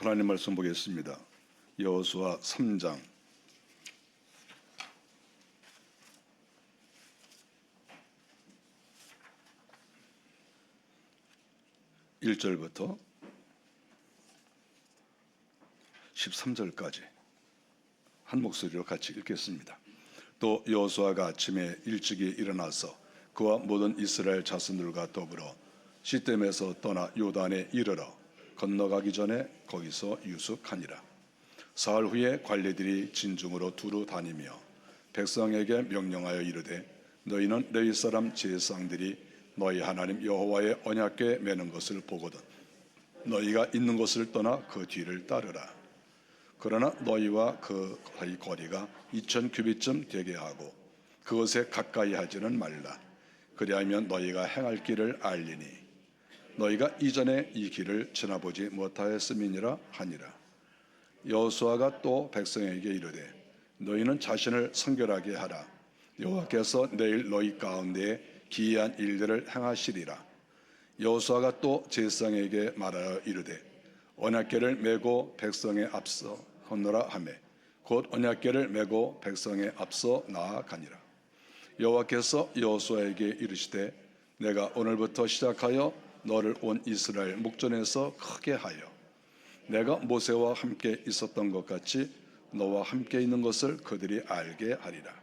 하나님 말씀 보겠습니다. 여호수아 3장 1절부터 13절까지 한 목소리로 같이 읽겠습니다. 또 여호수아가 아침에 일찍이 일어나서 그와 모든 이스라엘 자손들과 더불어 시겜에서 떠나 요단에 이르러 건너가기 전에 거기서 유숙하니라. 사흘 후에 관리들이 진중으로 두루 다니며 백성에게 명령하여 이르되 너희는 레위 사람 제사장들이 너희 하나님 여호와의 언약궤 매는 것을 보거든 너희가 있는 곳을 떠나 그 뒤를 따르라. 그러나 너희와 그 사이 거리가 2000규빗쯤 되게 하고 그것에 가까이 하지는 말라. 그리하면 너희가 행할 길을 알리니 너희가 이전에 이 길을 지나보지 못하였음이니라 하니라. 여호수아가 또 백성에게 이르되 너희는 자신을 성결하게 하라. 여호와께서 내일 너희 가운데에 기이한 일들을 행하시리라. 여호수아가 또 제사장에게 말하여 이르되 언약궤를 메고 백성의 앞서 건너라 하매 곧 언약궤를 메고 백성의 앞서 나아가니라. 여호와께서 여호수아에게 이르시되 내가 오늘부터 시작하여 너를 온 이스라엘 목전에서 크게 하여 내가 모세와 함께 있었던 것 같이 너와 함께 있는 것을 그들이 알게 하리라.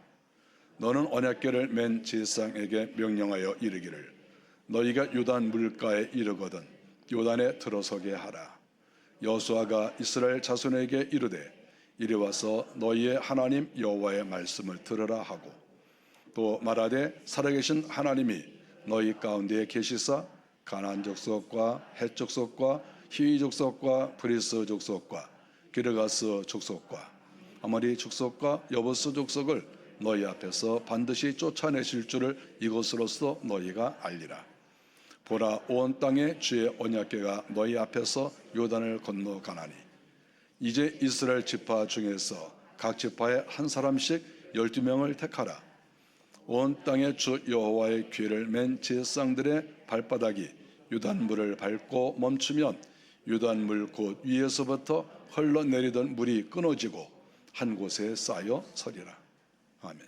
너는 언약궤를 맨 제사장에게 명령하여 이르기를 너희가 요단 물가에 이르거든 요단에 들어서게 하라. 여호수아가 이스라엘 자손에게 이르되 이리 와서 너희의 하나님 여호와의 말씀을 들으라 하고 또 말하되 살아계신 하나님이 너희 가운데에 계시사 가나안 족속과 헷 족속과 히위 족속과 브리스 족속과 기르가스 족속과 아모리 족속과 여부스 족속을 너희 앞에서 반드시 쫓아내실 줄을 이것으로써 너희가 알리라. 보라, 온 땅에 주의 언약궤가 너희 앞에서 요단을 건너가나니 이제 이스라엘 지파 중에서 각 지파에 한 사람씩 12명을 택하라. 온 땅에 주 여호와의 궤를 맨 제사장들의 발바닥이 요단물을 밟고 멈추면 요단물 곧 위에서부터 흘러내리던 물이 끊어지고 한 곳에 쌓여 서리라. 아멘.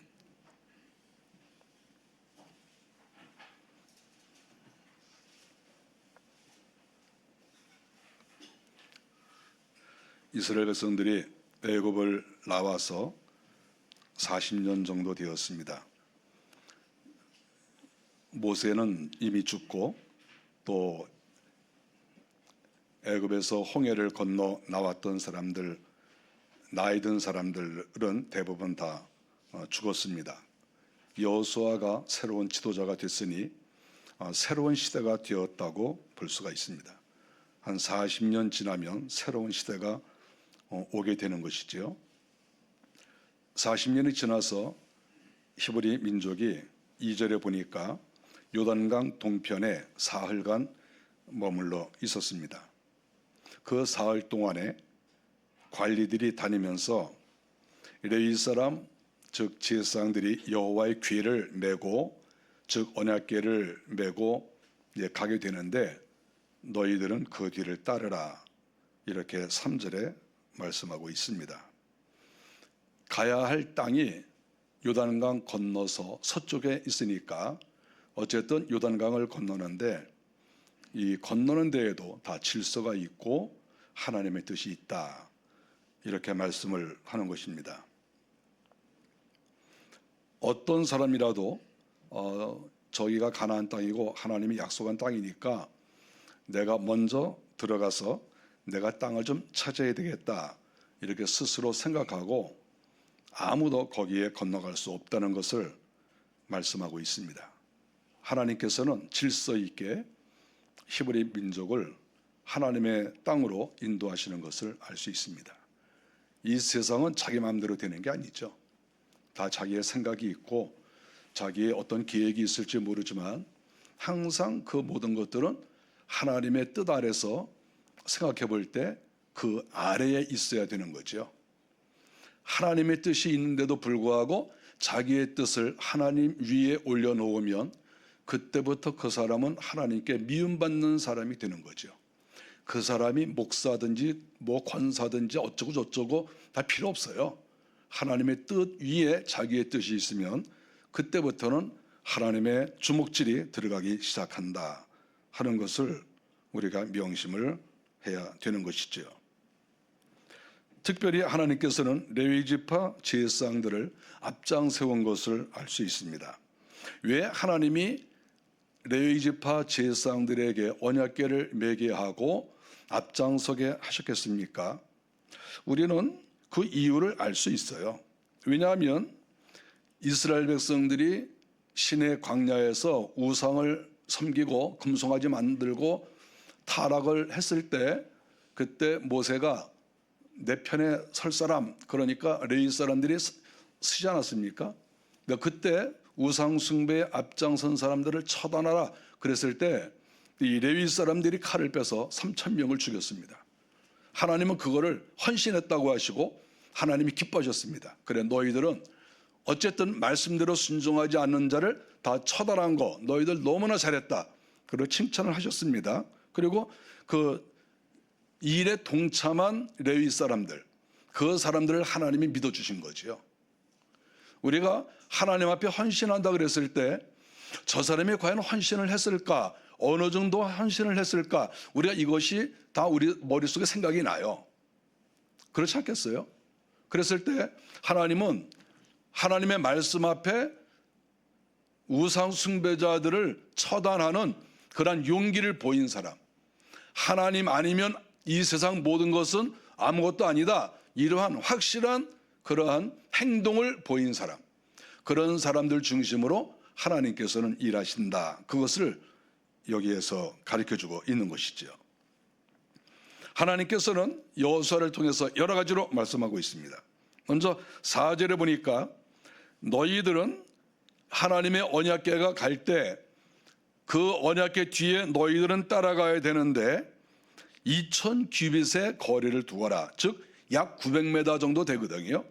이스라엘 백성들이 애굽을 나와서 40년 정도 되었습니다. 모세는 이미 죽고 또 애굽에서 홍해를 건너 나왔던 사람들, 나이 든 사람들은 대부분 다 죽었습니다. 여호수아가 새로운 지도자가 됐으니 새로운 시대가 되었다고 볼 수가 있습니다. 한 40년 지나면 새로운 시대가 오게 되는 것이지요. 40년이 지나서 히브리 민족이 2절에 보니까 요단강 동편에 사흘간 머물러 있었습니다. 그 사흘 동안에 관리들이 다니면서 레위 사람 즉 제사장들이 여호와의 궤를 메고 즉 언약궤를 메고 가게 되는데 너희들은 그 뒤를 따르라 이렇게 3절에 말씀하고 있습니다. 가야 할 땅이 요단강 건너서 서쪽에 있으니까 어쨌든 요단강을 건너는데 이 건너는 데에도 다 질서가 있고 하나님의 뜻이 있다 이렇게 말씀을 하는 것입니다. 어떤 사람이라도 저기가 가나안 땅이고 하나님이 약속한 땅이니까 내가 먼저 들어가서 내가 땅을 좀 차지해야 되겠다 이렇게 스스로 생각하고 아무도 거기에 건너갈 수 없다는 것을 말씀하고 있습니다. 하나님께서는 질서 있게 히브리 민족을 하나님의 땅으로 인도하시는 것을 알 수 있습니다. 이 세상은 자기 마음대로 되는 게 아니죠. 다 자기의 생각이 있고 자기의 어떤 계획이 있을지 모르지만 항상 그 모든 것들은 하나님의 뜻 아래서 생각해 볼 때 그 아래에 있어야 되는 거죠. 하나님의 뜻이 있는데도 불구하고 자기의 뜻을 하나님 위에 올려놓으면 그때부터 그 사람은 하나님께 미움받는 사람이 되는 거죠. 그 사람이 목사든지 뭐 권사든지 어쩌고 저쩌고 다 필요 없어요. 하나님의 뜻 위에 자기의 뜻이 있으면 그때부터는 하나님의 주목질이 들어가기 시작한다 하는 것을 우리가 명심을 해야 되는 것이죠. 특별히 하나님께서는 레위 지파 제사장들을 앞장 세운 것을 알 수 있습니다. 왜 하나님이 레위 지파 제사장들에게 언약궤를 매게 하고 앞장서게 하셨겠습니까? 우리는 그 이유를 알 수 있어요. 왜냐하면 이스라엘 백성들이 시내 광야에서 우상을 섬기고 금송아지 만들고 타락을 했을 때 그때 모세가 내 편에 설 사람, 그러니까 레위 사람들이 쓰지 않았습니까? 그때 우상 숭배에 앞장선 사람들을 처단하라 그랬을 때 이 레위 사람들이 칼을 빼서 3,000명을 죽였습니다. 하나님은 그거를 헌신했다고 하시고 하나님이 기뻐하셨습니다. 그래 너희들은 어쨌든 말씀대로 순종하지 않는 자를 다 처단한 거 너희들 너무나 잘했다. 그리고 칭찬을 하셨습니다. 그리고 그 일에 동참한 레위 사람들, 그 사람들을 하나님이 믿어주신 거지요. 우리가 하나님 앞에 헌신한다 그랬을 때 저 사람이 과연 헌신을 했을까? 어느 정도 헌신을 했을까? 우리가 이것이 다 우리 머릿속에 생각이 나요. 그렇지 않겠어요? 그랬을 때 하나님은 하나님의 말씀 앞에 우상 숭배자들을 처단하는 그러한 용기를 보인 사람, 하나님 아니면 이 세상 모든 것은 아무것도 아니다, 이러한 확실한 그러한 행동을 보인 사람, 그런 사람들 중심으로 하나님께서는 일하신다. 그것을 여기에서 가르쳐주고 있는 것이죠. 하나님께서는 여호수아를 통해서 여러 가지로 말씀하고 있습니다. 먼저 4절에 보니까 너희들은 하나님의 언약궤가 갈 때 그 언약궤 뒤에 너희들은 따라가야 되는데 2,000규빗의 거리를 두어라. 즉 약 900m 정도 되거든요.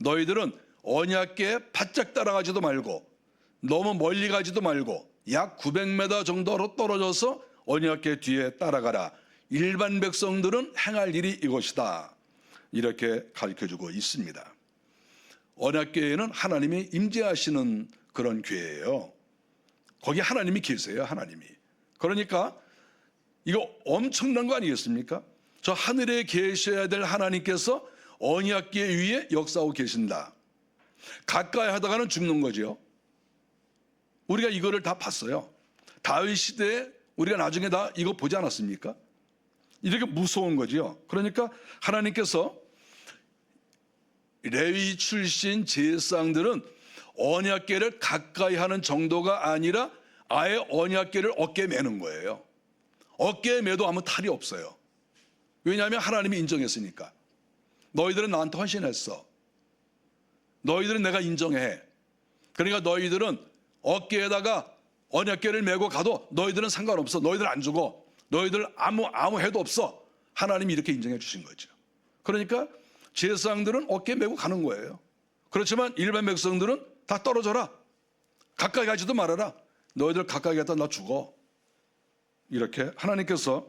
너희들은 언약궤에 바짝 따라가지도 말고 너무 멀리 가지도 말고 약 900m 정도로 떨어져서 언약궤 뒤에 따라가라. 일반 백성들은 행할 일이 이것이다. 이렇게 가르쳐주고 있습니다. 언약궤에는 하나님이 임재하시는 그런 궤예요. 거기 하나님이 계세요. 하나님이. 그러니까 이거 엄청난 거 아니겠습니까? 저 하늘에 계셔야 될 하나님께서 언약궤 위에 역사하고 계신다. 가까이 하다가는 죽는 거죠. 우리가 이거를 다 봤어요. 다윗 시대에 우리가 나중에 다 이거 보지 않았습니까? 이렇게 무서운 거죠. 그러니까 하나님께서 레위 출신 제사장들은 언약궤를 가까이 하는 정도가 아니라 아예 언약궤를 어깨에 매는 거예요. 어깨에 매도 아무 탈이 없어요. 왜냐하면 하나님이 인정했으니까. 너희들은 나한테 헌신했어. 너희들은 내가 인정해. 그러니까 너희들은 어깨에다가 언약궤를 메고 가도 너희들은 상관없어. 너희들 안 죽어. 너희들 아무 해도 없어. 하나님이 이렇게 인정해 주신 거죠. 그러니까 제사장들은 어깨에 메고 가는 거예요. 그렇지만 일반 백성들은 다 떨어져라. 가까이 가지도 말아라. 너희들 가까이 가다 나 죽어. 이렇게 하나님께서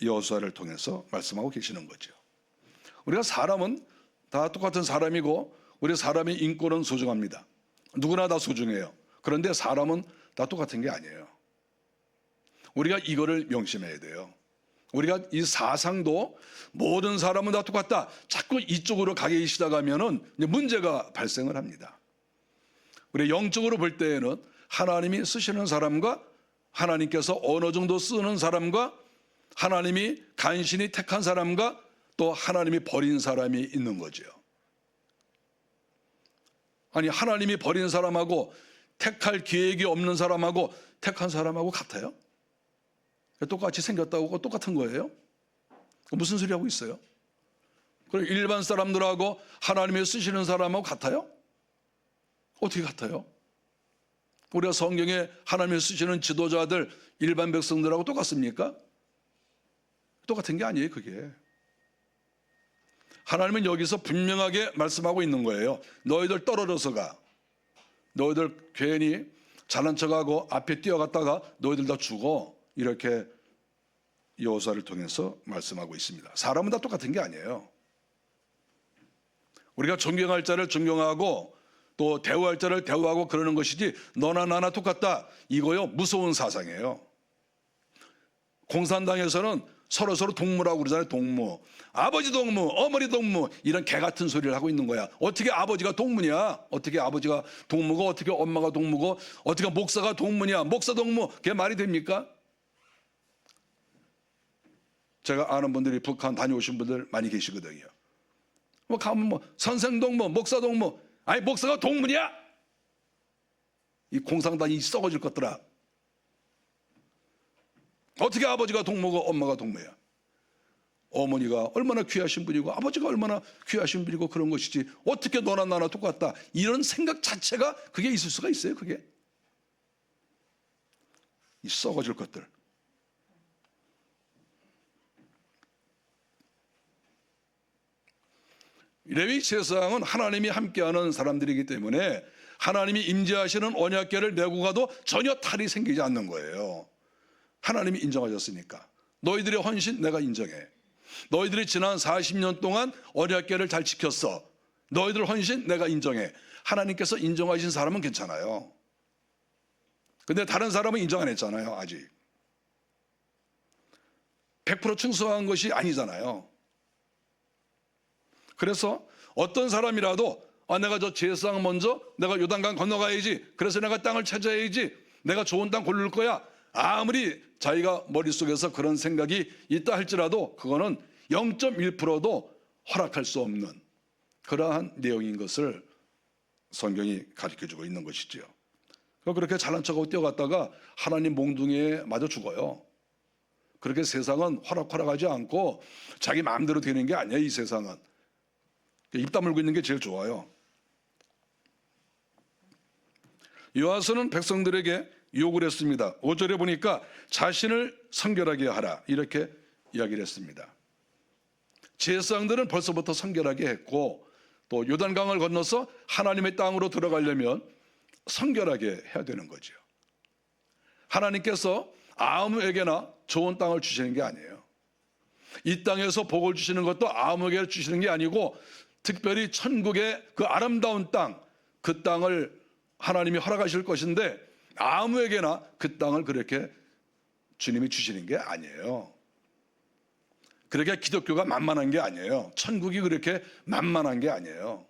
여호수아를 통해서 말씀하고 계시는 거죠. 우리가 사람은 다 똑같은 사람이고 우리 사람의 인권은 소중합니다. 누구나 다 소중해요. 그런데 사람은 다 똑같은 게 아니에요. 우리가 이거를 명심해야 돼요. 우리가 이 사상도 모든 사람은 다 똑같다. 자꾸 이쪽으로 가기 시작하면은 문제가 발생을 합니다. 우리 영적으로 볼 때에는 하나님이 쓰시는 사람과 하나님께서 어느 정도 쓰는 사람과 하나님이 간신히 택한 사람과 또 하나님이 버린 사람이 있는 거죠. 아니 하나님이 버린 사람하고 택할 계획이 없는 사람하고 택한 사람하고 같아요? 똑같이 생겼다고 똑같은 거예요? 무슨 소리 하고 있어요? 그럼 일반 사람들하고 하나님이 쓰시는 사람하고 같아요? 어떻게 같아요? 우리가 성경에 하나님이 쓰시는 지도자들 일반 백성들하고 똑같습니까? 똑같은 게 아니에요. 그게 하나님은 여기서 분명하게 말씀하고 있는 거예요. 너희들 떨어져서 가. 너희들 괜히 잘난 척하고 앞에 뛰어갔다가 너희들 다 죽어. 이렇게 여호수아를 통해서 말씀하고 있습니다. 사람은 다 똑같은 게 아니에요. 우리가 존경할 자를 존경하고 또 대우할 자를 대우하고 그러는 것이지 너나 나나 똑같다, 이거요 무서운 사상이에요. 공산당에서는 서로 동무라고 그러잖아요. 동무. 아버지 동무, 어머니 동무, 이런 개 같은 소리를 하고 있는 거야. 어떻게 아버지가 동무냐? 어떻게 아버지가 동무고, 어떻게 엄마가 동무고, 어떻게 목사가 동무냐? 목사 동무, 그게 말이 됩니까? 제가 아는 분들이 북한 다녀오신 분들 많이 계시거든요. 뭐 가면 선생 동무, 목사 동무, 아니 목사가 동무냐? 이 공산당이 썩어질 것들아. 어떻게 아버지가 동무고 엄마가 동무야? 어머니가 얼마나 귀하신 분이고 아버지가 얼마나 귀하신 분이고 그런 것이지 어떻게 너나 나나 똑같다, 이런 생각 자체가 그게 있을 수가 있어요? 그게 이 썩어질 것들. 레위 제사장은 하나님이 함께하는 사람들이기 때문에 하나님이 임재하시는 언약궤를 메고 가도 전혀 탈이 생기지 않는 거예요. 하나님이 인정하셨으니까. 너희들의 헌신 내가 인정해. 너희들이 지난 40년 동안 언약궤를 잘 지켰어. 너희들 헌신 내가 인정해. 하나님께서 인정하신 사람은 괜찮아요. 근데 다른 사람은 인정 안 했잖아요. 아직 100% 충성한 것이 아니잖아요. 그래서 어떤 사람이라도 내가 저 제사장 먼저 내가 요단강 건너가야지, 그래서 내가 땅을 찾아야지, 내가 좋은 땅 고를 거야, 아무리 자기가 머릿속에서 그런 생각이 있다 할지라도 그거는 0.1%도 허락할 수 없는 그러한 내용인 것을 성경이 가르쳐주고 있는 것이죠. 그렇게 잘난 척하고 뛰어갔다가 하나님 몽둥이에 맞아 죽어요. 그렇게 세상은 허락하지 않고 자기 마음대로 되는 게 아니에요. 이 세상은 입 다물고 있는 게 제일 좋아요. 여호와서는 백성들에게 요구를 했습니다. 5절에 보니까 자신을 성결하게 하라, 이렇게 이야기를 했습니다. 제사장들은 벌써부터 성결하게 했고 또 요단강을 건너서 하나님의 땅으로 들어가려면 성결하게 해야 되는 거죠. 하나님께서 아무에게나 좋은 땅을 주시는 게 아니에요. 이 땅에서 복을 주시는 것도 아무에게 주시는 게 아니고 특별히 천국의 그 아름다운 땅, 그 땅을 하나님이 허락하실 것인데 아무에게나 그 땅을 그렇게 주님이 주시는 게 아니에요. 그렇게 기독교가 만만한 게 아니에요. 천국이 그렇게 만만한 게 아니에요.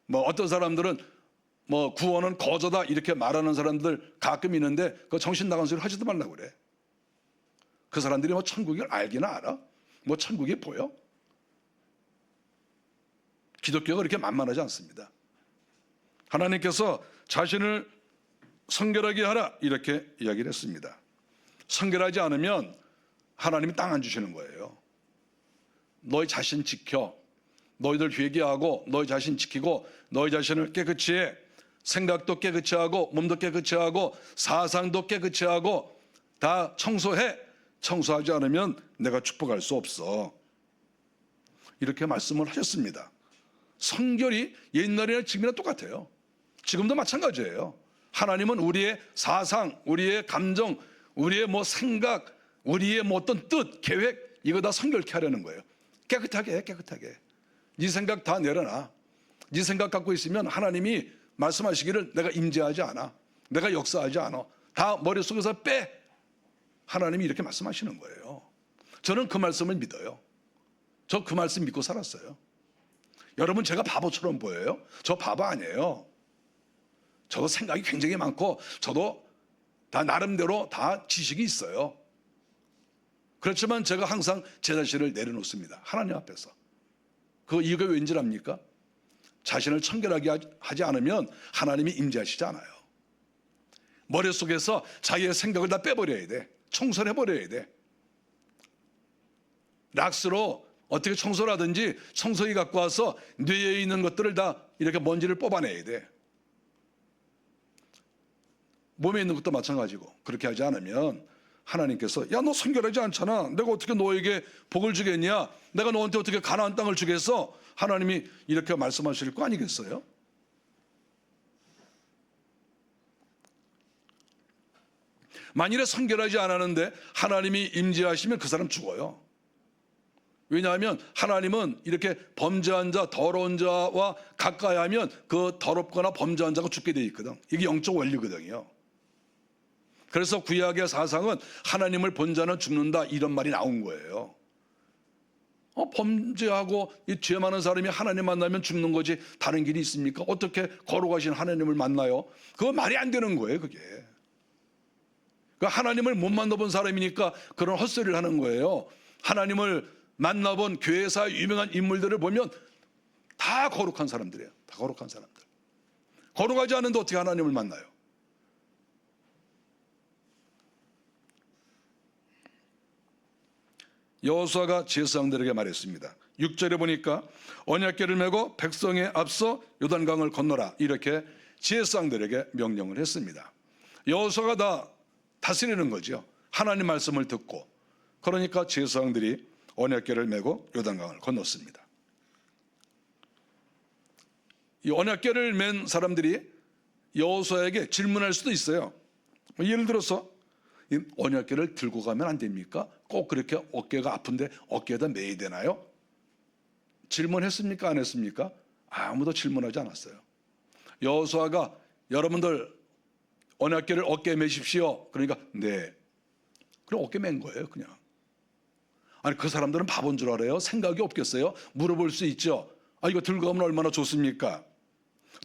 뭐 어떤 사람들은 뭐 구원은 거저다 이렇게 말하는 사람들 가끔 있는데 그 정신 나간 소리 하지도 말라고 그래. 그 사람들이 뭐 천국을 알기나 알아? 뭐 천국이 보여? 기독교가 그렇게 만만하지 않습니다. 하나님께서 자신을 성결하게 하라, 이렇게 이야기를 했습니다. 성결하지 않으면 하나님이 땅 안 주시는 거예요. 너희 자신 지켜. 너희들 회개하고 너희 자신 지키고 너희 자신을 깨끗이 해. 생각도 깨끗이 하고 몸도 깨끗이 하고 사상도 깨끗이 하고 다 청소해. 청소하지 않으면 내가 축복할 수 없어. 이렇게 말씀을 하셨습니다. 성결이 옛날이나 지금이나 똑같아요. 지금도 마찬가지예요. 하나님은 우리의 사상, 우리의 감정, 우리의 뭐 생각, 우리의 뭐 어떤 뜻, 계획, 이거 다 성결케 하려는 거예요. 깨끗하게 해, 깨끗하게. 네 생각 다 내려놔. 네 생각 갖고 있으면 하나님이 말씀하시기를 내가 임재하지 않아, 내가 역사하지 않아, 다 머릿속에서 빼. 하나님이 이렇게 말씀하시는 거예요. 저는 그 말씀을 믿어요. 저 그 말씀 믿고 살았어요. 여러분 제가 바보처럼 보여요? 저 바보 아니에요. 저도 생각이 굉장히 많고 저도 다 나름대로 다 지식이 있어요. 그렇지만 제가 항상 제 자신을 내려놓습니다. 하나님 앞에서. 그 이유가 왠지 압니까? 자신을 청결하게 하지 않으면 하나님이 임재하시지 않아요. 머릿속에서 자기의 생각을 다 빼버려야 돼. 청소를 해버려야 돼. 락스로 어떻게 청소를 하든지 청소기 갖고 와서 뇌에 있는 것들을 다 이렇게 먼지를 뽑아내야 돼. 몸에 있는 것도 마찬가지고 그렇게 하지 않으면 하나님께서 야, 너 성결하지 않잖아. 내가 어떻게 너에게 복을 주겠냐? 내가 너한테 어떻게 가나안 땅을 주겠어? 하나님이 이렇게 말씀하실 거 아니겠어요? 만일에 성결하지 않았는데 하나님이 임재하시면 그 사람 죽어요. 왜냐하면 하나님은 이렇게 범죄한 자, 더러운 자와 가까이 하면 그 더럽거나 범죄한 자가 죽게 돼 있거든. 이게 영적 원리거든요. 그래서 구약의 사상은 하나님을 본 자는 죽는다, 이런 말이 나온 거예요. 범죄하고 이 죄 많은 사람이 하나님 만나면 죽는 거지 다른 길이 있습니까? 어떻게 거룩하신 하나님을 만나요? 그거 말이 안 되는 거예요, 그게. 그러니까 하나님을 못 만나본 사람이니까 그런 헛소리를 하는 거예요. 하나님을 만나본 교회사 유명한 인물들을 보면 다 거룩한 사람들이에요. 다 거룩한 사람들. 거룩하지 않은데 어떻게 하나님을 만나요? 여호수아가 제사장들에게 말했습니다. 6절에 보니까 언약궤를 메고 백성에 앞서 요단강을 건너라, 이렇게 제사장들에게 명령을 했습니다. 여호수아가 다 다스리는 거죠. 하나님 말씀을 듣고. 그러니까 제사장들이 언약궤를 메고 요단강을 건넜습니다. 이 언약궤를 맨 사람들이 여호수아에게 질문할 수도 있어요. 예를 들어서 이 언약궤를 들고 가면 안 됩니까? 꼭 그렇게 어깨가 아픈데 어깨에다 매야 되나요? 질문했습니까? 안 했습니까? 아무도 질문하지 않았어요. 여호수아가 여러분들 언약궤를 어깨에 매십시오. 그러니까 네. 그럼 어깨 맨 거예요, 그냥. 아니, 그 사람들은 바본 줄 알아요? 생각이 없겠어요? 물어볼 수 있죠. 이거 들고 가면 얼마나 좋습니까?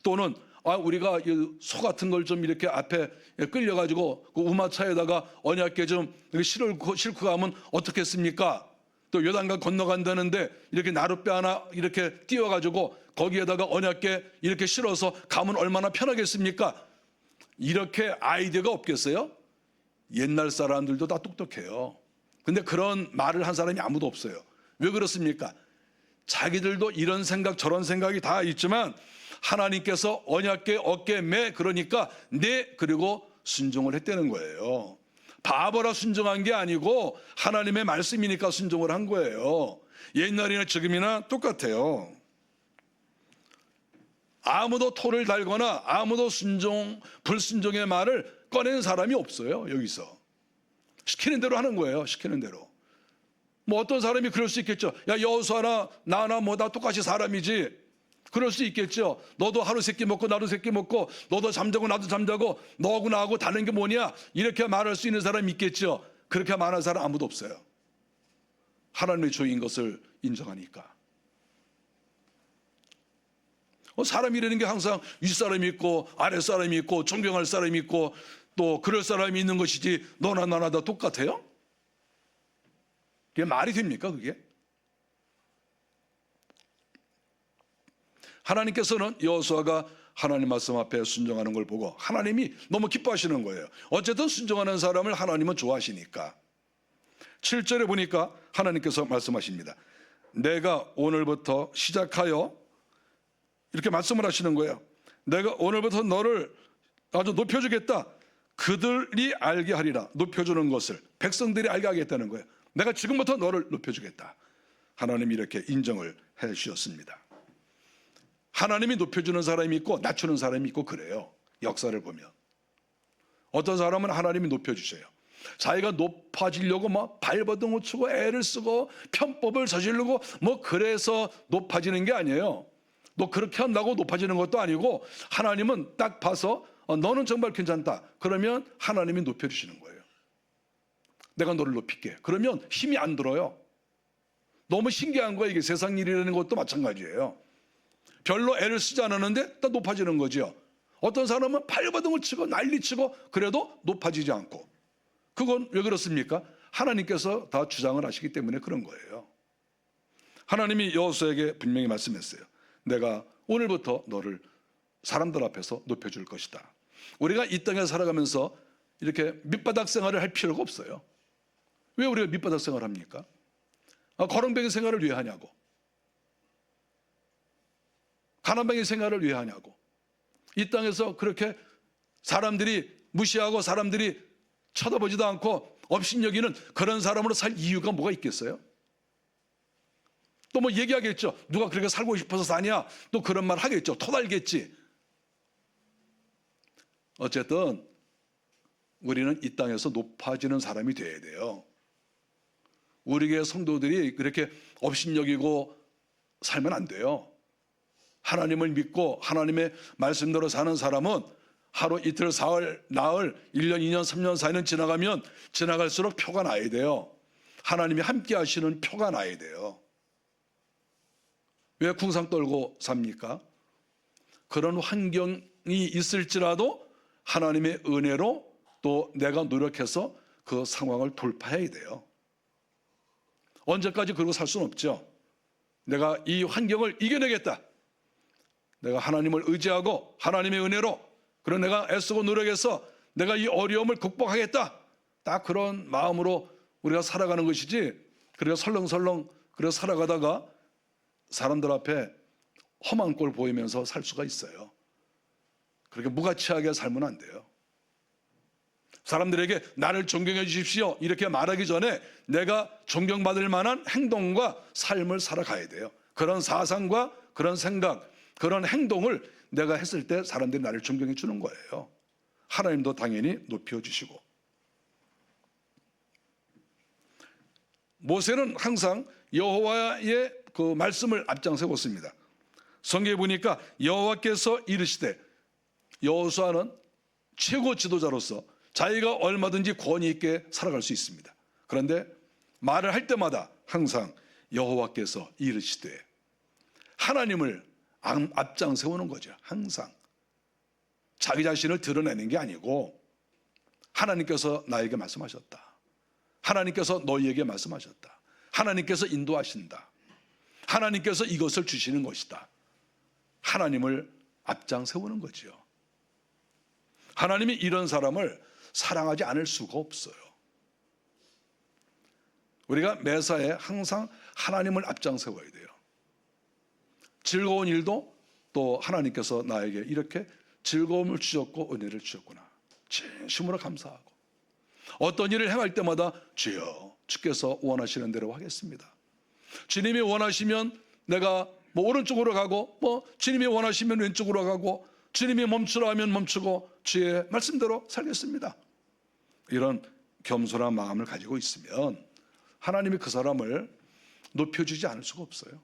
또는 우리가 소 같은 걸 좀 이렇게 앞에 끌려가지고 그 우마차에다가 언약궤 좀 싣고 가면 어떻겠습니까? 또 요단강 건너간다는데 이렇게 나룻배 하나 이렇게 띄워가지고 거기에다가 언약궤 이렇게 실어서 가면 얼마나 편하겠습니까? 이렇게 아이디어가 없겠어요? 옛날 사람들도 다 똑똑해요. 근데 그런 말을 한 사람이 아무도 없어요. 왜 그렇습니까? 자기들도 이런 생각 저런 생각이 다 있지만 하나님께서 언약궤 어깨에 매, 그러니까 네, 그리고 순종을 했다는 거예요. 바보라 순종한 게 아니고 하나님의 말씀이니까 순종을 한 거예요. 옛날이나 지금이나 똑같아요. 아무도 토를 달거나 아무도 불순종의 말을 꺼내는 사람이 없어요. 여기서 시키는 대로 하는 거예요. 시키는 대로. 뭐 어떤 사람이 그럴 수 있겠죠. 야, 여호수아나 나나 뭐 다 똑같이 사람이지. 그럴 수 있겠죠. 너도 하루 세끼 먹고 나도 세끼 먹고, 너도 잠자고 나도 잠자고, 너하고 나하고 다른 게 뭐냐, 이렇게 말할 수 있는 사람이 있겠죠. 그렇게 말하는 사람 아무도 없어요. 하나님의 종인 것을 인정하니까. 사람이라는 게 항상 윗사람이 있고 아랫사람이 있고 존경할 사람이 있고 또 그럴 사람이 있는 것이지 너나 나나 다 똑같아요? 그게 말이 됩니까, 그게? 하나님께서는 여호수아가 하나님 말씀 앞에 순종하는 걸 보고 하나님이 너무 기뻐하시는 거예요. 어쨌든 순종하는 사람을 하나님은 좋아하시니까. 7절에 보니까 하나님께서 말씀하십니다. 내가 오늘부터 시작하여, 이렇게 말씀을 하시는 거예요. 내가 오늘부터 너를 아주 높여주겠다. 그들이 알게 하리라. 높여주는 것을 백성들이 알게 하겠다는 거예요. 내가 지금부터 너를 높여주겠다. 하나님이 이렇게 인정을 해 주셨습니다. 하나님이 높여주는 사람이 있고 낮추는 사람이 있고 그래요. 역사를 보면 어떤 사람은 하나님이 높여주셔요. 자기가 높아지려고 막 발버둥을 치고 애를 쓰고 편법을 저지르고 뭐 그래서 높아지는 게 아니에요. 너 그렇게 한다고 높아지는 것도 아니고 하나님은 딱 봐서 너는 정말 괜찮다. 그러면 하나님이 높여주시는 거예요. 내가 너를 높일게. 그러면 힘이 안 들어요. 너무 신기한 거예요. 이게 세상 일이라는 것도 마찬가지예요. 별로 애를 쓰지 않았는데 다 높아지는 거죠. 어떤 사람은 발버둥을 치고 난리치고 그래도 높아지지 않고. 그건 왜 그렇습니까? 하나님께서 다 주장을 하시기 때문에 그런 거예요. 하나님이 여호수아에게 분명히 말씀했어요. 내가 오늘부터 너를 사람들 앞에서 높여줄 것이다. 우리가 이 땅에 살아가면서 이렇게 밑바닥 생활을 할 필요가 없어요. 왜 우리가 밑바닥 생활을 합니까? 거렁뱅이 생활을 왜 하냐고. 가난뱅이 생활을 왜 하냐고. 이 땅에서 그렇게 사람들이 무시하고 사람들이 쳐다보지도 않고 업신여기는 그런 사람으로 살 이유가 뭐가 있겠어요? 또 뭐 얘기하겠죠. 누가 그렇게 살고 싶어서 사냐? 또 그런 말 하겠죠. 토달겠지. 어쨌든 우리는 이 땅에서 높아지는 사람이 되어야 돼요. 우리 교회 성도들이 그렇게 업신여기고 살면 안 돼요. 하나님을 믿고 하나님의 말씀대로 사는 사람은 하루 이틀 사흘 나흘 1년 2년 3년 4년 지나가면 지나갈수록 표가 나야 돼요. 하나님이 함께 하시는 표가 나야 돼요. 왜 궁상 떨고 삽니까? 그런 환경이 있을지라도 하나님의 은혜로 또 내가 노력해서 그 상황을 돌파해야 돼요. 언제까지 그러고 살 수는 없죠. 내가 이 환경을 이겨내겠다. 내가 하나님을 의지하고 하나님의 은혜로 그런 내가 애쓰고 노력해서 내가 이 어려움을 극복하겠다. 딱 그런 마음으로 우리가 살아가는 것이지, 그래서 설렁설렁 그래서 살아가다가 사람들 앞에 험한 꼴 보이면서 살 수가 있어요. 그렇게 무가치하게 살면 안 돼요. 사람들에게 나를 존경해 주십시오 이렇게 말하기 전에 내가 존경받을 만한 행동과 삶을 살아가야 돼요. 그런 사상과 그런 생각, 그런 행동을 내가 했을 때 사람들이 나를 존경해 주는 거예요. 하나님도 당연히 높여주시고. 모세는 항상 여호와의 그 말씀을 앞장세웠습니다. 성경에 보니까 여호와께서 이르시되, 여호수아는 최고 지도자로서 자기가 얼마든지 권위 있게 살아갈 수 있습니다. 그런데 말을 할 때마다 항상 여호와께서 이르시되, 하나님을 앞장 세우는 거죠. 항상 자기 자신을 드러내는 게 아니고 하나님께서 나에게 말씀하셨다. 하나님께서 너희에게 말씀하셨다. 하나님께서 인도하신다. 하나님께서 이것을 주시는 것이다. 하나님을 앞장 세우는 거지요. 하나님이 이런 사람을 사랑하지 않을 수가 없어요. 우리가 매사에 항상 하나님을 앞장 세워야 돼요. 즐거운 일도 또 하나님께서 나에게 이렇게 즐거움을 주셨고 은혜를 주셨구나, 진심으로 감사하고, 어떤 일을 행할 때마다 주여 주께서 원하시는 대로 하겠습니다. 주님이 원하시면 내가 오른쪽으로 가고, 주님이 원하시면 왼쪽으로 가고, 주님이 멈추라 하면 멈추고 주의 말씀대로 살겠습니다. 이런 겸손한 마음을 가지고 있으면 하나님이 그 사람을 높여주지 않을 수가 없어요.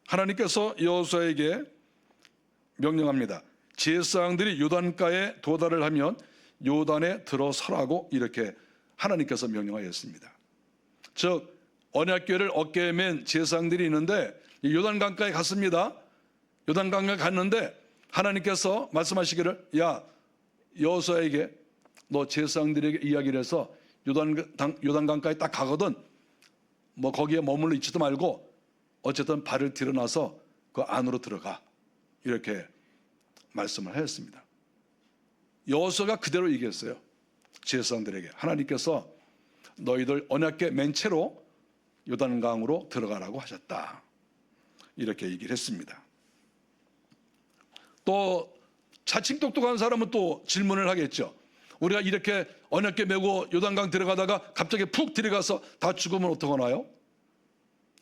하나님께서 여호수아에게 명령합니다. 제사장들이 요단가에 도달을 하면 요단에 들어서라고 이렇게 하나님께서 명령하였습니다. 즉 언약궤를 어깨에 맨 제사장들이 있는데 요단강가에 갔습니다. 요단강가에 갔는데 하나님께서 말씀하시기를, 야 여호수아에게 너 제사장들에게 이야기를 해서 요단강가에 딱 가거든 거기에 머물러 있지도 말고 어쨌든 발을 들여놔서 그 안으로 들어가, 이렇게 말씀을 하였습니다. 여호수아가 그대로 얘기했어요. 제사장들에게 하나님께서 너희들 언약궤 맨 채로 요단강으로 들어가라고 하셨다, 이렇게 얘기를 했습니다. 또 자칭 똑똑한 사람은 또 질문을 하겠죠. 우리가 이렇게 언약궤 메고 요단강 들어가다가 갑자기 푹 들어가서 다 죽으면 어떡하나요?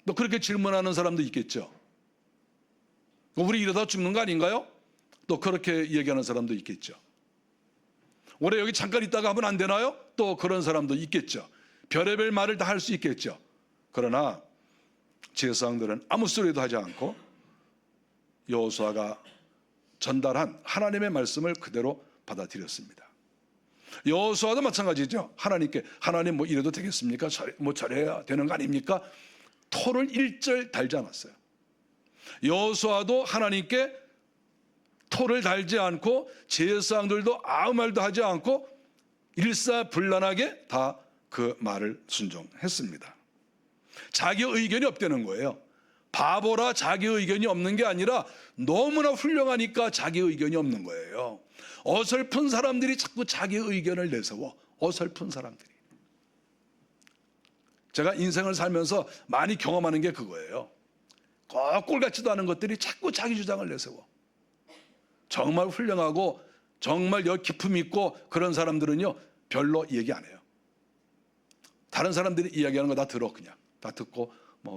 또 그렇게 질문하는 사람도 있겠죠. 우리 이러다 죽는 거 아닌가요? 또 그렇게 얘기하는 사람도 있겠죠. 올해 여기 잠깐 있다가 하면 안 되나요? 또 그런 사람도 있겠죠. 별의별 말을 다 할 수 있겠죠. 그러나 제사장들은 아무 소리도 하지 않고 여호수아가 전달한 하나님의 말씀을 그대로 받아들였습니다. 여호수아도 마찬가지죠. 하나님께 하나님 이래도 되겠습니까? 잘해야 되는 거 아닙니까? 토를 일절 달지 않았어요. 여호수아도 하나님께 토를 달지 않고 제사장들도 아무 말도 하지 않고 일사불란하게 다 그 말을 순종했습니다. 자기 의견이 없다는 거예요. 바보라 자기 의견이 없는 게 아니라 너무나 훌륭하니까 자기 의견이 없는 거예요. 어설픈 사람들이 자꾸 자기 의견을 내세워. 어설픈 사람들이. 제가 인생을 살면서 많이 경험하는 게 그거예요. 꼭 꼴같지도 않은 것들이 자꾸 자기 주장을 내세워. 정말 훌륭하고 정말 깊음 있고 그런 사람들은요 별로 얘기 안 해요. 다른 사람들이 이야기하는 거 다 들어. 그냥 다 듣고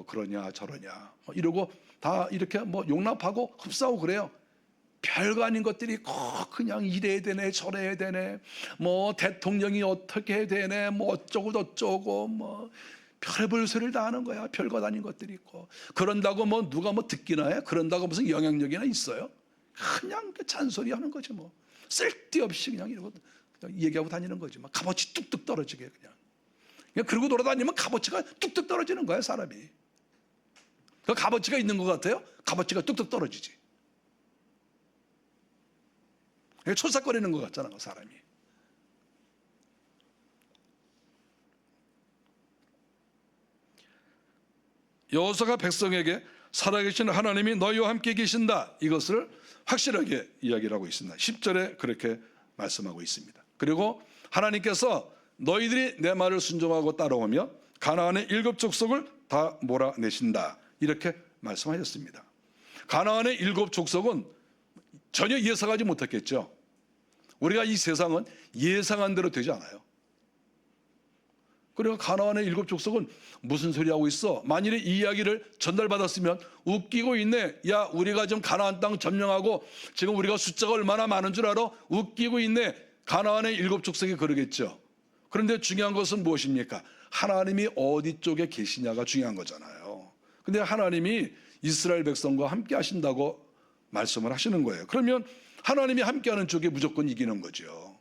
그러냐 저러냐 이러고 다 이렇게 용납하고 흡사하고 그래요. 별거 아닌 것들이 꼭 그냥 이래야 되네 저래야 되네, 뭐 대통령이 어떻게 해야 되네, 뭐 어쩌고 저쩌고, 뭐 별의별 소리를 다 하는 거야. 별거 아닌 것들이 있고. 그런다고 뭐 누가 뭐 듣기나 해? 그런다고 무슨 영향력이나 있어요? 그냥 잔소리 하는 거지 뭐. 쓸데없이 그냥 이러고 그냥 얘기하고 다니는 거지. 막 값어치 뚝뚝 떨어지게 그냥 그러고 돌아다니면 값어치가 뚝뚝 떨어지는 거야 사람이. 그 값어치가 있는 것 같아요? 값어치가 뚝뚝 떨어지지. 초삭거리는 것 같잖아 사람이. 여호수아가 백성에게 살아계신 하나님이 너희와 함께 계신다, 이것을 확실하게 이야기를 하고 있습니다. 10절에 그렇게 말씀하고 있습니다. 그리고 하나님께서 너희들이 내 말을 순종하고 따라오며 가나안의 7 족속을 다 몰아내신다, 이렇게 말씀하셨습니다. 가나안의 7 족속은 전혀 예상하지 못했겠죠. 우리가 이 세상은 예상한 대로 되지 않아요. 그리고 가나안의 7 족속은 무슨 소리 하고 있어? 만일에 이 이야기를 전달받았으면 웃기고 있네. 야, 우리가 지금 가나안 땅 점령하고 지금 우리가 숫자가 얼마나 많은 줄 알아? 웃기고 있네. 가나안의 7 족속이 그러겠죠. 그런데 중요한 것은 무엇입니까? 하나님이 어디 쪽에 계시냐가 중요한 거잖아요. 근데 하나님이 이스라엘 백성과 함께 하신다고 말씀을 하시는 거예요. 그러면 하나님이 함께하는 쪽에 무조건 이기는 거죠.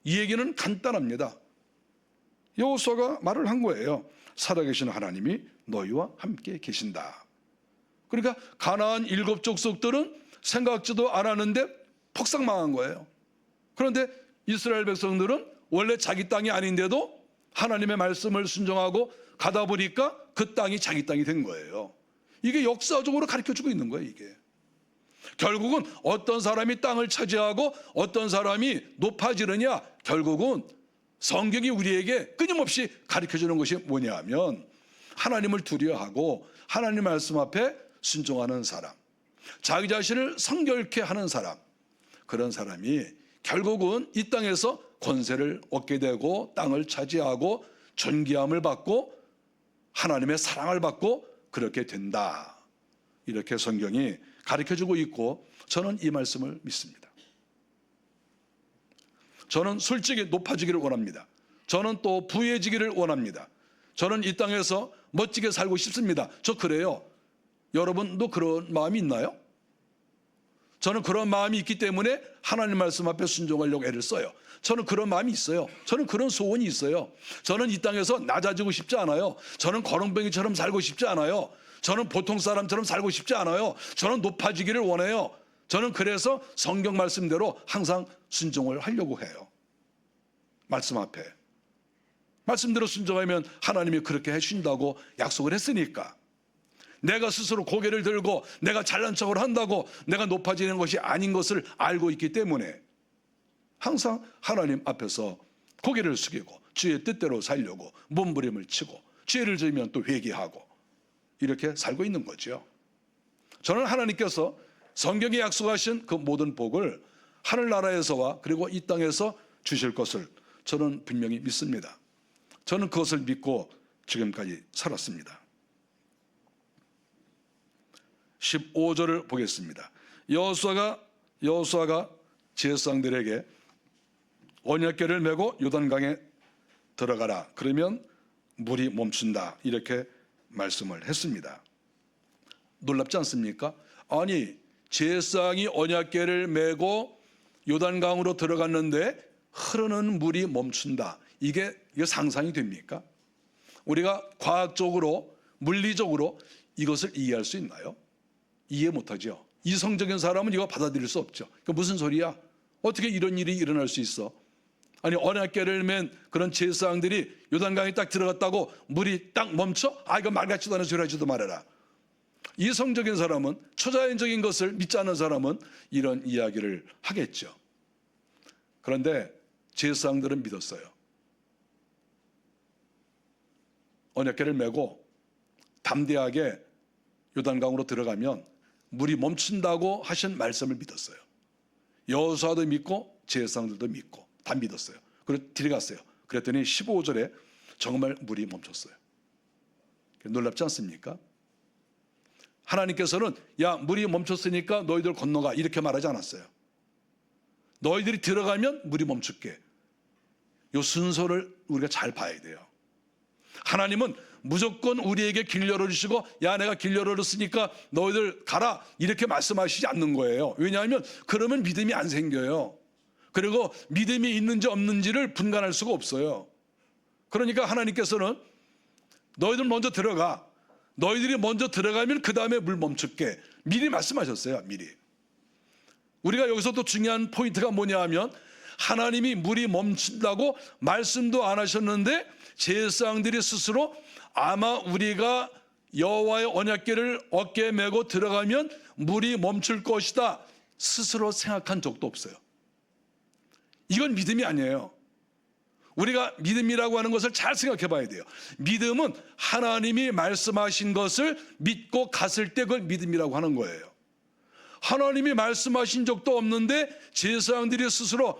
이 얘기는 간단합니다. 여호수아가 말을 한 거예요. 살아계신 하나님이 너희와 함께 계신다. 그러니까 가나안 7 족속들은 생각지도 않았는데 폭삭 망한 거예요. 그런데 이스라엘 백성들은 원래 자기 땅이 아닌데도 하나님의 말씀을 순종하고 가다 보니까 그 땅이 자기 땅이 된 거예요. 이게 역사적으로 가르쳐주고 있는 거예요. 이게 결국은 어떤 사람이 땅을 차지하고 어떤 사람이 높아지느냐, 결국은 성경이 우리에게 끊임없이 가르쳐주는 것이 뭐냐 하면 하나님을 두려워하고 하나님 말씀 앞에 순종하는 사람, 자기 자신을 성결케 하는 사람, 그런 사람이 결국은 이 땅에서 권세를 얻게 되고 땅을 차지하고 존귀함을 받고 하나님의 사랑을 받고 그렇게 된다, 이렇게 성경이 가르쳐주고 있고 저는 이 말씀을 믿습니다. 저는 솔직히 높아지기를 원합니다. 저는 또 부유해지기를 원합니다. 저는 이 땅에서 멋지게 살고 싶습니다. 저 그래요. 여러분도 그런 마음이 있나요? 저는 그런 마음이 있기 때문에 하나님 말씀 앞에 순종하려고 애를 써요. 저는 그런 마음이 있어요. 저는 그런 소원이 있어요. 저는 이 땅에서 낮아지고 싶지 않아요. 저는 거렁뱅이처럼 살고 싶지 않아요. 저는 보통 사람처럼 살고 싶지 않아요. 저는 높아지기를 원해요. 저는 그래서 성경 말씀대로 항상 순종을 하려고 해요. 말씀 앞에. 말씀대로 순종하면 하나님이 그렇게 해주신다고 약속을 했으니까. 내가 스스로 고개를 들고 내가 잘난 척을 한다고 내가 높아지는 것이 아닌 것을 알고 있기 때문에 항상 하나님 앞에서 고개를 숙이고 주의 뜻대로 살려고 몸부림을 치고 죄를 지으면 또 회개하고 이렇게 살고 있는 거죠. 저는 하나님께서 성경에 약속하신 그 모든 복을 하늘나라에서와 그리고 이 땅에서 주실 것을 저는 분명히 믿습니다. 저는 그것을 믿고 지금까지 살았습니다. 15절을 보겠습니다. 여호수아가 제사장들에게 언약궤를 메고 요단강에 들어가라, 그러면 물이 멈춘다, 이렇게 말씀을 했습니다. 놀랍지 않습니까? 아니, 제사장이 언약궤를 메고 요단강으로 들어갔는데 흐르는 물이 멈춘다, 이게 상상이 됩니까? 우리가 과학적으로 물리적으로 이것을 이해할 수 있나요? 이해 못하죠. 이성적인 사람은 이거 받아들일 수 없죠. 그러니까 무슨 소리야? 어떻게 이런 일이 일어날 수 있어? 아니, 언약궤를 맨 그런 제사장들이 요단강에 딱 들어갔다고 물이 딱 멈춰? 아, 이거 말 같지도 않은 소리 하지도 말아라. 이성적인 사람은, 초자연적인 것을 믿지 않는 사람은 이런 이야기를 하겠죠. 그런데 제사장들은 믿었어요. 언약궤를 메고 담대하게 요단강으로 들어가면 물이 멈춘다고 하신 말씀을 믿었어요. 여호수아도 믿고 제사장들도 믿고 다 믿었어요. 그리고 들어갔어요. 그랬더니 15절에 정말 물이 멈췄어요. 놀랍지 않습니까? 하나님께서는 야, 물이 멈췄으니까 너희들 건너가 이렇게 말하지 않았어요. 너희들이 들어가면 물이 멈출게. 이 순서를 우리가 잘 봐야 돼요. 하나님은 무조건 우리에게 길 열어주시고 야, 내가 길 열어줬으니까 너희들 가라 이렇게 말씀하시지 않는 거예요. 왜냐하면 그러면 믿음이 안 생겨요. 그리고 믿음이 있는지 없는지를 분간할 수가 없어요. 그러니까 하나님께서는 너희들 먼저 들어가. 너희들이 먼저 들어가면 그 다음에 물 멈출게. 미리 말씀하셨어요. 미리. 우리가 여기서 또 중요한 포인트가 뭐냐 하면 하나님이 물이 멈춘다고 말씀도 안 하셨는데 제사장들이 스스로 아마 우리가 여호와의 언약궤를 어깨에 메고 들어가면 물이 멈출 것이다 스스로 생각한 적도 없어요. 이건 믿음이 아니에요. 우리가 믿음이라고 하는 것을 잘 생각해 봐야 돼요. 믿음은 하나님이 말씀하신 것을 믿고 갔을 때 그걸 믿음이라고 하는 거예요. 하나님이 말씀하신 적도 없는데 제사장들이 스스로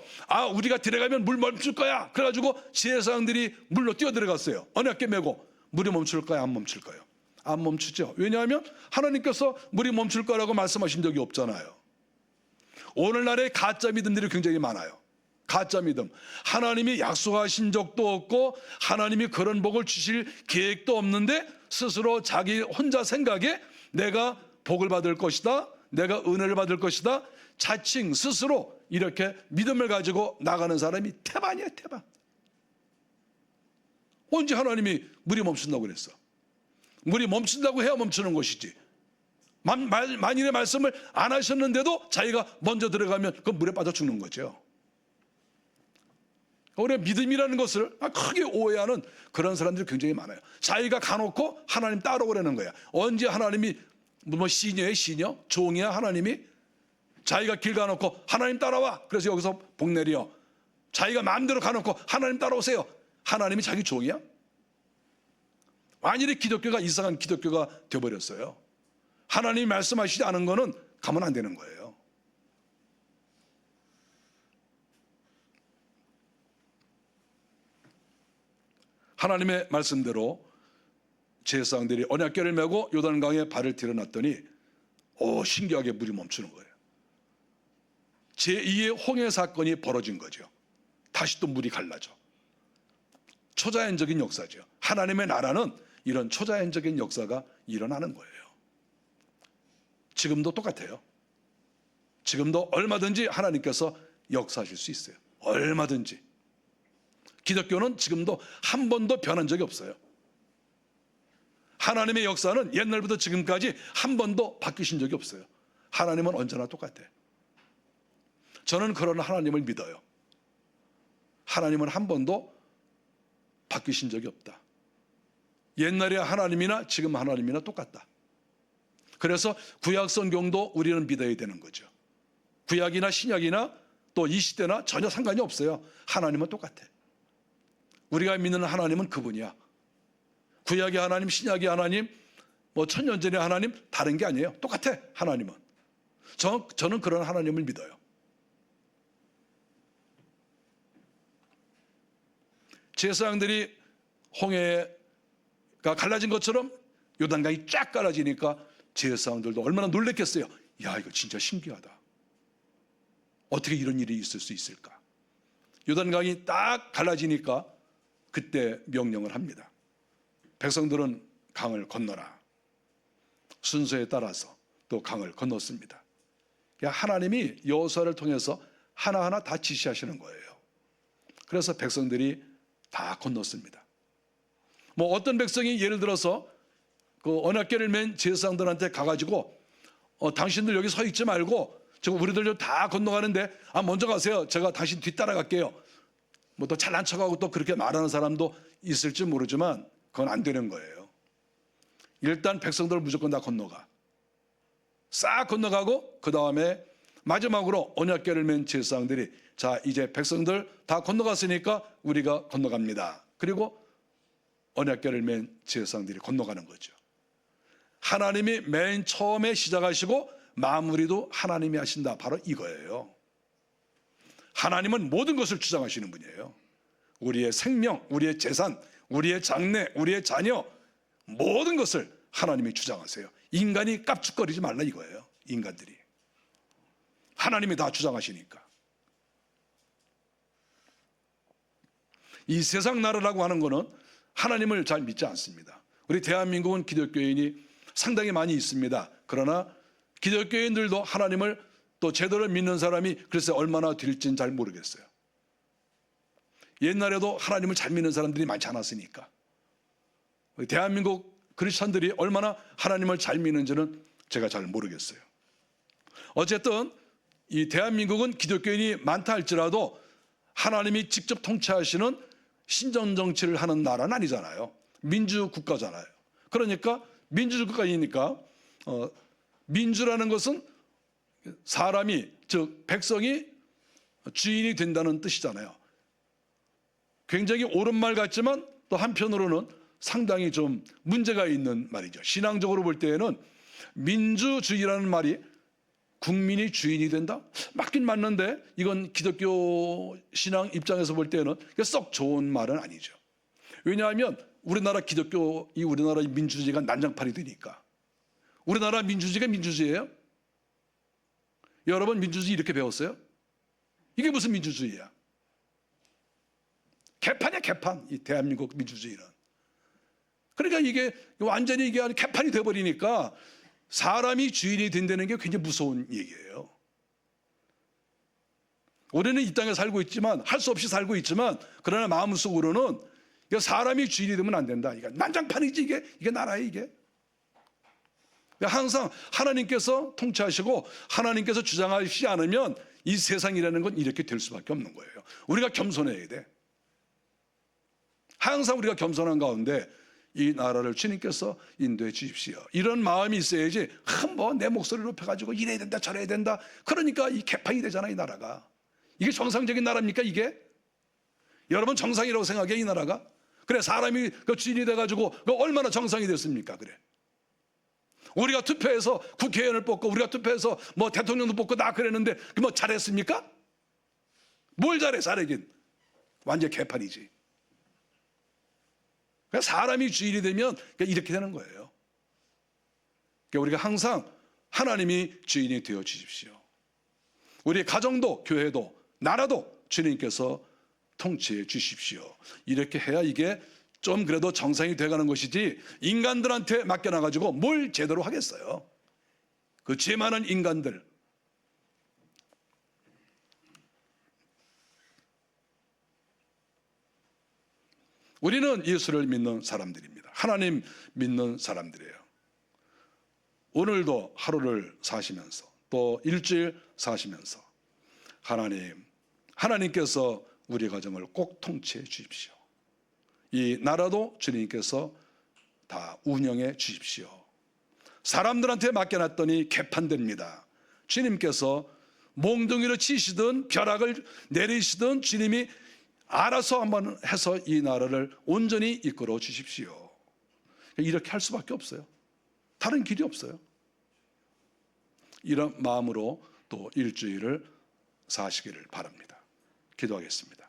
우리가 들어가면 물 멈출 거야. 그래가지고 제사장들이 물로 뛰어 들어갔어요. 언약궤 메고. 물이 멈출 거야, 안 멈출 거예요? 안 멈추죠. 왜냐하면 하나님께서 물이 멈출 거라고 말씀하신 적이 없잖아요. 오늘날의 가짜 믿음들이 굉장히 많아요. 가짜 믿음. 하나님이 약속하신 적도 없고 하나님이 그런 복을 주실 계획도 없는데 스스로 자기 혼자 생각에 내가 복을 받을 것이다, 내가 은혜를 받을 것이다, 자칭 스스로 이렇게 믿음을 가지고 나가는 사람이 태반이에요. 태반. 언제 하나님이 물이 멈춘다고 그랬어? 물이 멈춘다고 해야 멈추는 것이지. 만일의 말씀을 안 하셨는데도 자기가 먼저 들어가면 그 물에 빠져 죽는 거죠. 우리가 믿음이라는 것을 크게 오해하는 그런 사람들이 굉장히 많아요. 자기가 가놓고 하나님 따라오라는 거야. 언제 하나님이 시녀예요? 시녀? 종이야 하나님이? 자기가 길 가놓고 하나님 따라와. 그래서 여기서 복 내려. 자기가 마음대로 가놓고 하나님 따라오세요. 하나님이 자기 종이야? 만일에 기독교가 이상한 기독교가 되어버렸어요. 하나님이 말씀하시지 않은 거는 가면 안 되는 거예요. 하나님의 말씀대로 제사장들이 언약궤를 메고 요단강에 발을 들여놨더니 신기하게 물이 멈추는 거예요. 제2의 홍해 사건이 벌어진 거죠. 다시 또 물이 갈라져. 초자연적인 역사죠. 하나님의 나라는 이런 초자연적인 역사가 일어나는 거예요. 지금도 똑같아요. 지금도 얼마든지 하나님께서 역사하실 수 있어요. 얼마든지. 기독교는 지금도 한 번도 변한 적이 없어요. 하나님의 역사는 옛날부터 지금까지 한 번도 바뀌신 적이 없어요. 하나님은 언제나 똑같아요. 저는 그런 하나님을 믿어요. 하나님은 한 번도 바뀌신 적이 없다. 옛날의 하나님이나 지금 하나님이나 똑같다. 그래서 구약 성경도 우리는 믿어야 되는 거죠. 구약이나 신약이나 또 이 시대나 전혀 상관이 없어요. 하나님은 똑같아. 우리가 믿는 하나님은 그분이야. 구약의 하나님, 신약의 하나님, 천년 전의 하나님 다른 게 아니에요. 똑같아. 하나님은. 저는 그런 하나님을 믿어요. 제사장들이 홍해가 갈라진 것처럼 요단강이 쫙 갈라지니까 제사장들도 얼마나 놀랬겠어요. 야, 이거 진짜 신기하다. 어떻게 이런 일이 있을 수 있을까? 요단강이 딱 갈라지니까 그때 명령을 합니다. 백성들은 강을 건너라. 순서에 따라서 또 강을 건넜습니다. 하나님이 여호수아를 통해서 하나하나 다 지시하시는 거예요. 그래서 백성들이 다 건넜습니다. 어떤 백성이 예를 들어서 그 언약궤를 맨 제사장들한테 가가지고 당신들 여기 서 있지 말고 우리들 다 건너가는데 먼저 가세요. 제가 당신 뒤따라갈게요. 또 잘난 척하고 또 그렇게 말하는 사람도 있을지 모르지만 그건 안 되는 거예요. 일단 백성들 무조건 다 건너가. 싹 건너가고 그 다음에 마지막으로 언약궤를 맨 제사장들이 자, 이제 백성들 다 건너갔으니까 우리가 건너갑니다. 그리고 언약궤를 맨 제사장들이 건너가는 거죠. 하나님이 맨 처음에 시작하시고 마무리도 하나님이 하신다. 바로 이거예요. 하나님은 모든 것을 주장하시는 분이에요. 우리의 생명, 우리의 재산, 우리의 장래, 우리의 자녀 모든 것을 하나님이 주장하세요. 인간이 깝죽거리지 말라 이거예요. 인간들이. 하나님이 다 주장하시니까. 이 세상 나라라고 하는 거는 하나님을 잘 믿지 않습니다. 우리 대한민국은 기독교인이 상당히 많이 있습니다. 그러나 기독교인들도 하나님을 또 제대로 믿는 사람이 글쎄 얼마나 될지는 잘 모르겠어요. 옛날에도 하나님을 잘 믿는 사람들이 많지 않았으니까. 우리 대한민국 크리스천들이 얼마나 하나님을 잘 믿는지는 제가 잘 모르겠어요. 어쨌든 이 대한민국은 기독교인이 많다 할지라도 하나님이 직접 통치하시는 신정정치를 하는 나라는 아니잖아요. 민주국가잖아요. 그러니까 민주국가이니까 민주라는 것은 사람이, 즉 백성이 주인이 된다는 뜻이잖아요. 굉장히 옳은 말 같지만 또 한편으로는 상당히 좀 문제가 있는 말이죠. 신앙적으로 볼 때에는 민주주의라는 말이 국민이 주인이 된다? 맞긴 맞는데 이건 기독교 신앙 입장에서 볼 때는 썩 좋은 말은 아니죠. 왜냐하면 우리나라 우리나라 민주주의가 난장판이 되니까. 우리나라 민주주의가 민주주의예요? 여러분 민주주의 이렇게 배웠어요? 이게 무슨 민주주의야? 개판이야 개판. 이 대한민국 민주주의는. 그러니까 이게 완전히 이게 개판이 돼버리니까 사람이 주인이 된다는 게 굉장히 무서운 얘기예요. 우리는 이 땅에 살고 있지만 할 수 없이 살고 있지만 그러나 마음속으로는 사람이 주인이 되면 안 된다. 이게 난장판이지 이게 나라야 이게. 항상 하나님께서 통치하시고 하나님께서 주장하시지 않으면 이 세상이라는 건 이렇게 될 수밖에 없는 거예요. 우리가 겸손해야 돼. 항상 우리가 겸손한 가운데 이 나라를 주님께서 인도해 주십시오. 이런 마음이 있어야지 내 목소리를 높여가지고 이래야 된다 저래야 된다. 그러니까 이 개판이 되잖아 이 나라가. 이게 정상적인 나라입니까 이게? 여러분 정상이라고 생각해 이 나라가? 그래 사람이 그 주인이 돼가지고 얼마나 정상이 됐습니까? 그래. 우리가 투표해서 국회의원을 뽑고 우리가 투표해서 대통령도 뽑고 나 그랬는데 잘했습니까? 뭘 잘하긴. 완전 개판이지. 사람이 주인이 되면 이렇게 되는 거예요. 우리가 항상 하나님이 주인이 되어 주십시오. 우리 가정도 교회도 나라도 주님께서 통치해 주십시오. 이렇게 해야 이게 좀 그래도 정상이 돼가는 것이지 인간들한테 맡겨놔가지고 뭘 제대로 하겠어요. 그 죄 많은 인간들. 우리는 예수를 믿는 사람들입니다. 하나님 믿는 사람들이에요. 오늘도 하루를 사시면서 또 일주일 사시면서 하나님께서 우리 가정을 꼭 통치해 주십시오. 이 나라도 주님께서 다 운영해 주십시오. 사람들한테 맡겨놨더니 개판됩니다. 주님께서 몽둥이로 치시든 벼락을 내리시든 주님이 알아서 한번 해서 이 나라를 온전히 이끌어 주십시오. 이렇게 할 수밖에 없어요. 다른 길이 없어요. 이런 마음으로 또 일주일을 사시기를 바랍니다. 기도하겠습니다.